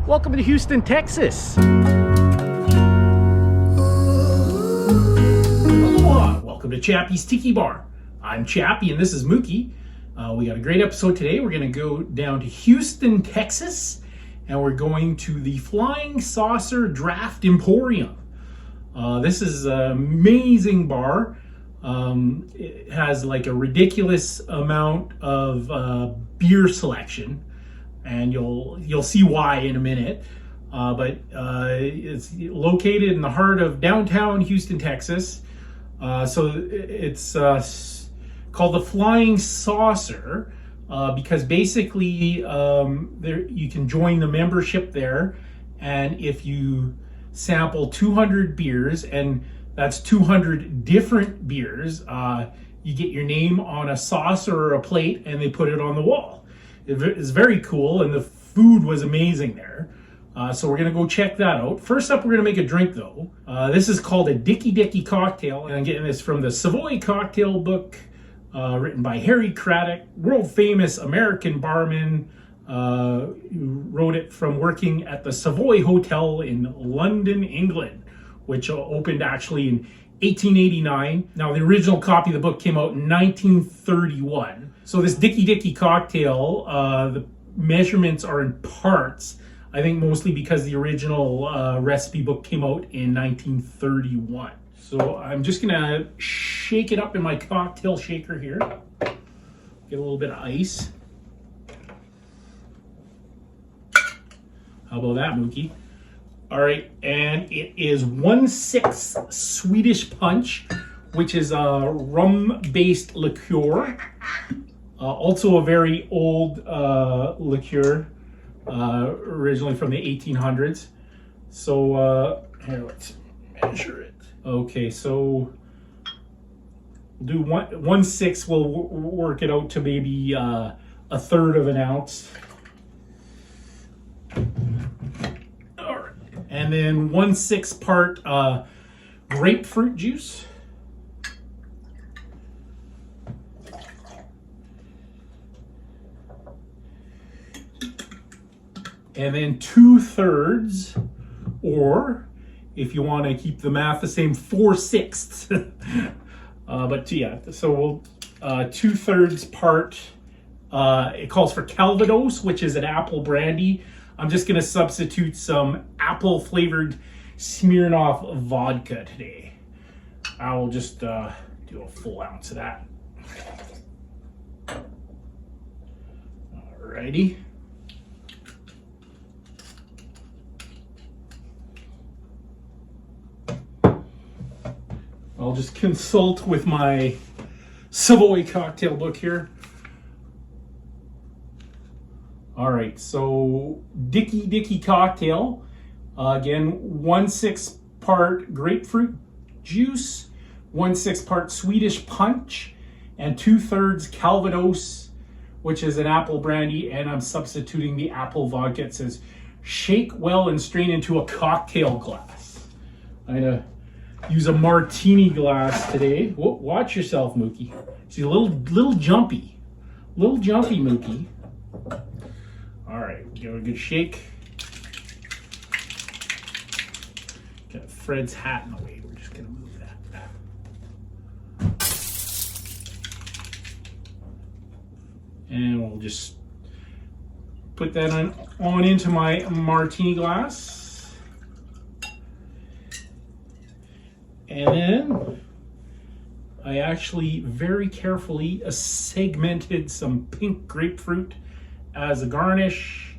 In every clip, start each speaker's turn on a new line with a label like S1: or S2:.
S1: Welcome to Houston, Texas.
S2: Aloha! Welcome to Chappie's Tiki Bar. I'm Chappie and this is Mookie. We got a great episode today. We're going to go down to Houston, Texas, and we're going to the Flying Saucer Draught Emporium. This is an amazing bar. It has like a ridiculous amount of beer selection, and you'll see why in a minute. But it's located in the heart of downtown Houston, Texas. So it's called the Flying Saucer because basically there you can join the membership there, and if you sample 200 beers, and that's 200 different beers, you get your name on a saucer or a plate, and they put it on the wall. It's very cool, and the food was amazing there. So we're gonna go check that out. First up, we're gonna make a drink though. This is called a Diki Diki Cocktail, and I'm getting this from the Savouy Cocktail Book, written by Harry Craddock, world famous American barman, who wrote it from working at the Savoy Hotel in London, England, which opened actually in 1889. Now the original copy of the book came out in 1931. So this Diki Diki Cocktail, the measurements are in parts. I think mostly because the original recipe book came out in 1931. So I'm just gonna shake it up in my cocktail shaker here. Get a little bit of ice. How about that, Mookie? All right, and it is 1/6 Swedish Punch, which is a rum-based liqueur. Also a very old liqueur. Originally from the 1800s. So here, let's measure it. Okay, so we'll do 1/6. We'll work it out to maybe a third of an ounce. All right, and then 1/6 part grapefruit juice. And then 2/3, or if you want to keep the math the same, 4/6. But yeah, so we'll 2/3 part. It calls for Calvados, which is an apple brandy. I'm just going to substitute some apple flavored Smirnoff vodka today. I will just do a full ounce of that. Alrighty. I'll just consult with my Savouy Cocktail Book here. All right, so Diki Diki Cocktail. Again, 1/6 part grapefruit juice, 1/6 part Swedish Punch, and 2/3 Calvados, which is an apple brandy, and I'm substituting the apple vodka. It says, shake well and strain into a cocktail glass. I'm gonna use a martini glass today. Whoa, watch yourself, Mookie. See, a little jumpy. Little jumpy, Mookie. All right, give it a good shake. Got Fred's hat in the way. We're just gonna move that. And we'll just put that on into my martini glass. And then I actually very carefully segmented some pink grapefruit as a garnish.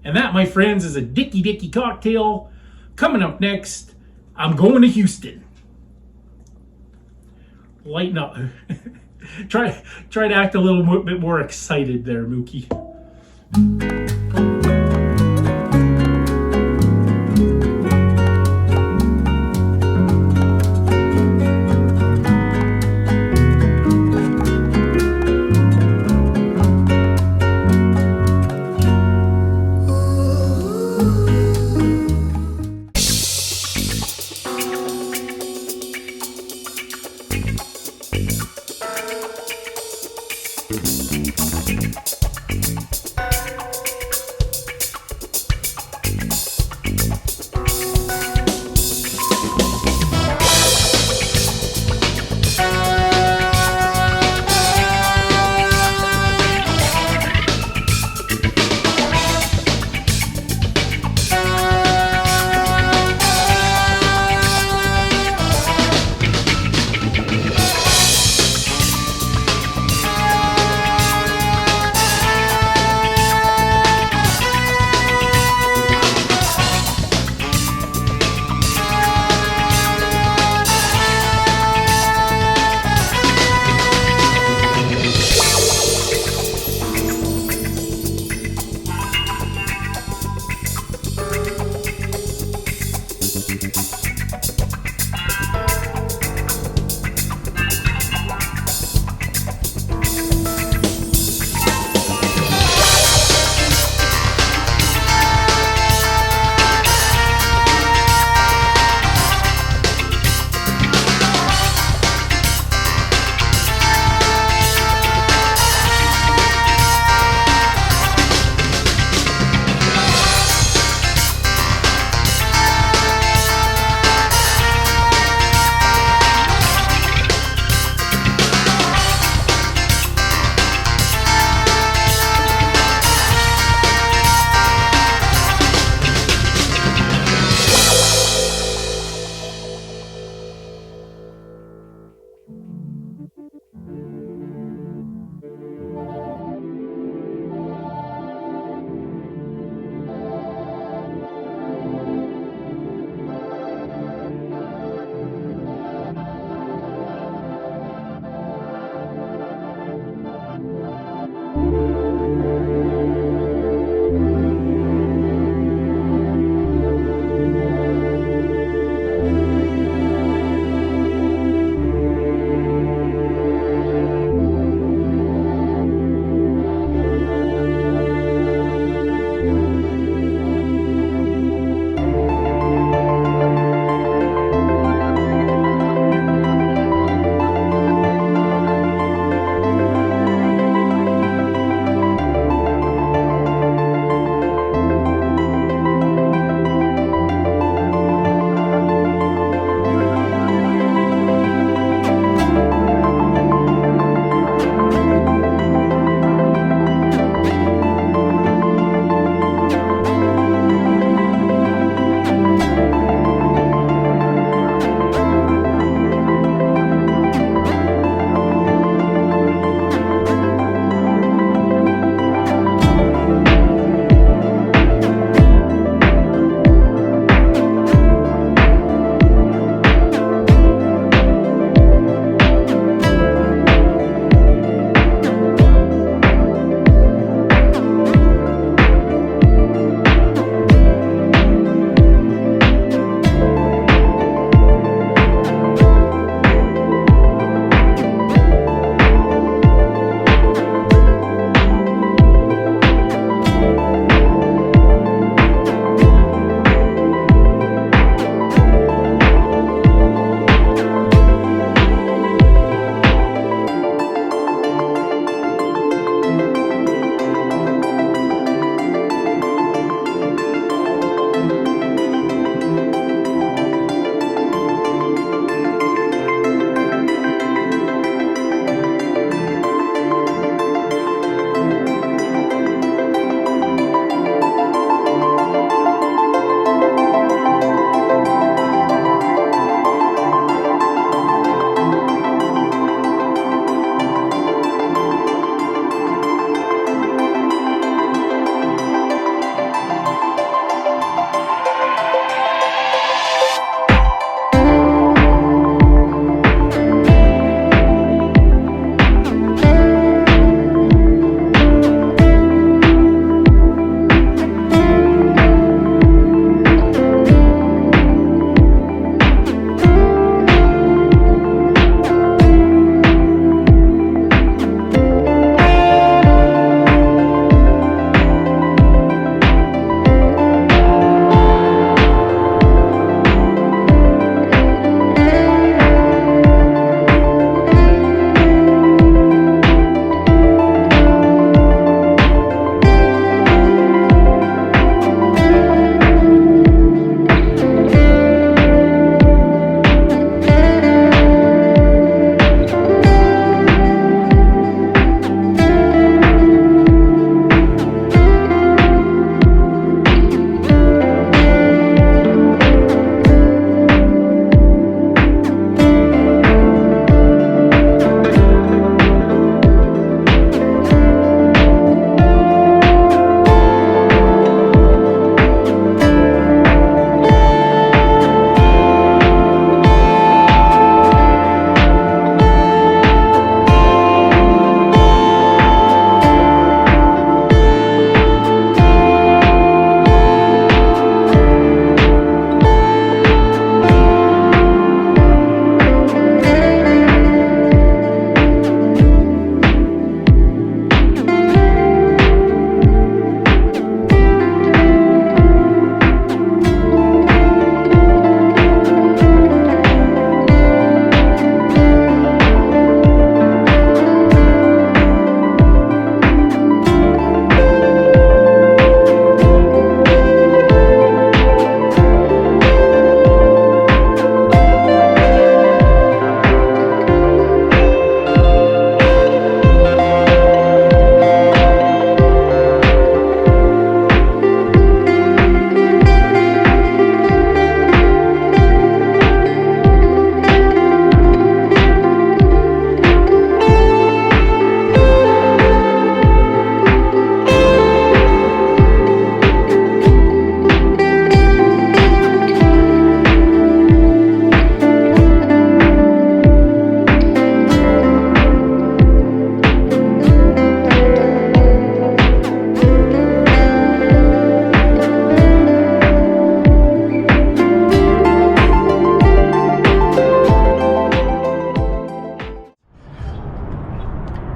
S2: And that, my friends, is a Diki Diki Cocktail. Coming up next, I'm going to Houston. Lighten up. Try to act a little bit more excited there, Mookie.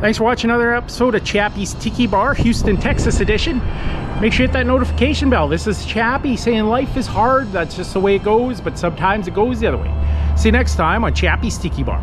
S1: Thanks for watching another episode of Chappie's Tiki Bar, Houston, Texas edition. Make sure you hit that notification bell. This is Chappie saying life is hard. That's just the way it goes, but sometimes it goes the other way. See you next time on Chappie's Tiki Bar.